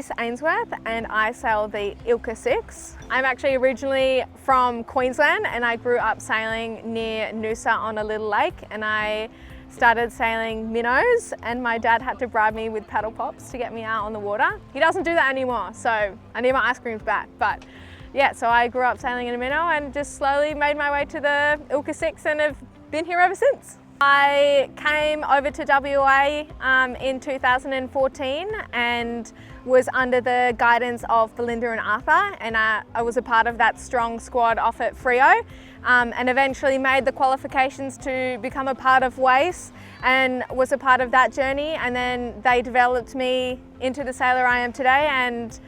Elyse Ainsworth and I sail the Elyse 6. I'm actually originally from Queensland and I grew up sailing near Noosa on a little lake, and I started sailing minnows and my dad had to bribe me with paddle pops to get me out on the water. He doesn't do that anymore, so I need my ice creams back. But yeah, so I grew up sailing in a minnow and just slowly made my way to the Elyse 6 and have been here ever since. I came over to WA in 2014 and was under the guidance of Belinda and Arthur, and I was a part of that strong squad off at Freo, and eventually made the qualifications to become a part of WACE and was a part of that journey, and then they developed me into the sailor I am today, and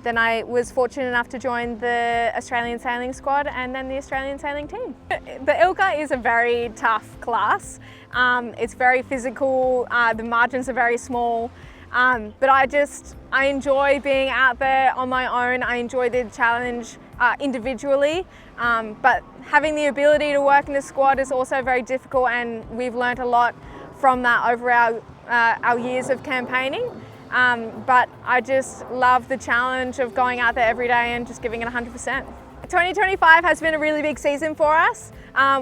then I was fortunate enough to join the Australian sailing squad and then the Australian sailing team. The Ilka is a very tough class. It's very physical, the margins are very small, but I enjoy being out there on my own. I enjoy the challenge individually, but having the ability to work in a squad is also very difficult, and we've learnt a lot from that over our years of campaigning. But I just love the challenge of going out there every day and just giving it 100%. 2025 has been a really big season for us.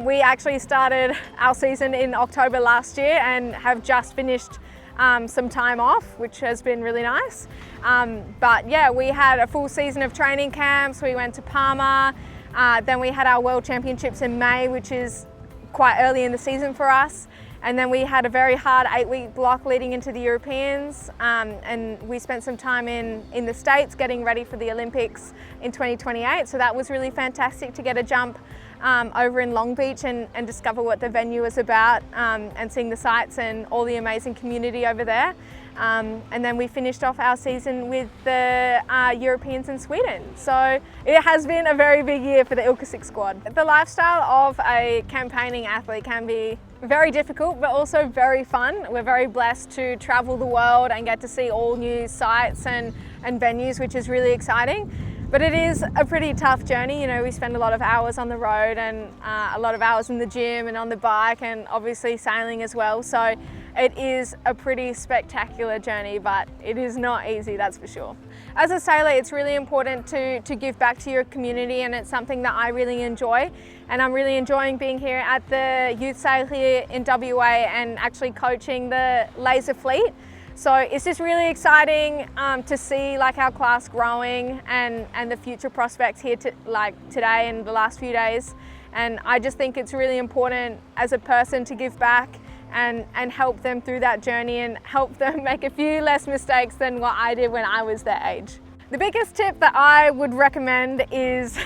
We actually started our season in October last year and have just finished some time off, which has been really nice. But yeah, we had a full season of training camps. We went to Palma, then we had our World Championships in May, which is quite early in the season for us. And then we had a very hard 8-week block leading into the Europeans, and we spent some time in the States getting ready for the Olympics in 2028. So that was really fantastic to get a jump over in Long Beach and discover what the venue is about, and seeing the sights and all the amazing community over there. And then we finished off our season with the Europeans in Sweden. So it has been a very big year for the Elyse 6 squad. The lifestyle of a campaigning athlete can be very difficult, but also very fun. We're very blessed to travel the world and get to see all new sites and venues, which is really exciting. But it is a pretty tough journey. You know, we spend a lot of hours on the road and a lot of hours in the gym and on the bike, and obviously sailing as well. So it is a pretty spectacular journey, but it is not easy, that's for sure. As a sailor, it's really important to give back to your community, and it's something that I really enjoy. And I'm really enjoying being here at the youth sail here in WA and actually coaching the laser fleet. So it's just really exciting to see like our class growing and the future prospects here today and the last few days. And I just think it's really important as a person to give back and help them through that journey and help them make a few less mistakes than what I did when I was their age. The biggest tip that I would recommend is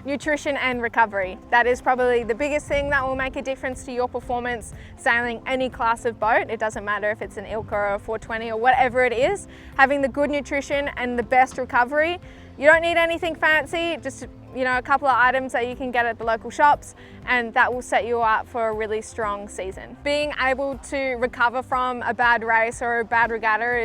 nutrition and recovery. That is probably the biggest thing that will make a difference to your performance sailing any class of boat. It doesn't matter if it's an Ilka or a 420 or whatever it is. Having the good nutrition and the best recovery. You don't need anything fancy, just a couple of items that you can get at the local shops, and that will set you up for a really strong season. Being able to recover from a bad race or a bad regatta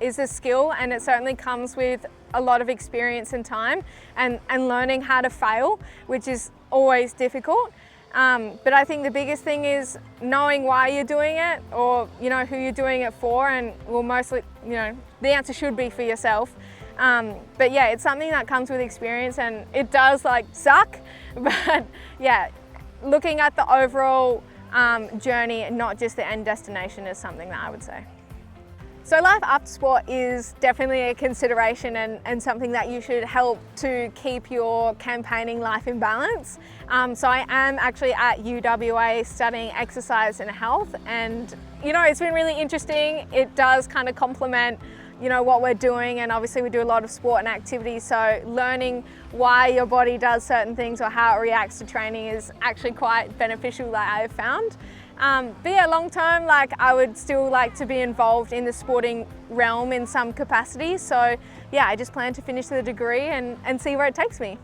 is a skill, and it certainly comes with a lot of experience and time and learning how to fail, which is always difficult. But I think the biggest thing is knowing why you're doing it, or who you're doing it for, and well, mostly the answer should be for yourself. But yeah, it's something that comes with experience, and it does suck, but yeah, looking at the overall journey and not just the end destination is something that I would say. So life after sport is definitely a consideration and something that you should help to keep your campaigning life in balance. So I am actually at UWA studying exercise and health, and it's been really interesting. It does kind of complement what we're doing, and obviously we do a lot of sport and activity, so learning why your body does certain things or how it reacts to training is actually quite beneficial that I have found. But yeah, long term, I would still like to be involved in the sporting realm in some capacity. So yeah, I just plan to finish the degree and see where it takes me.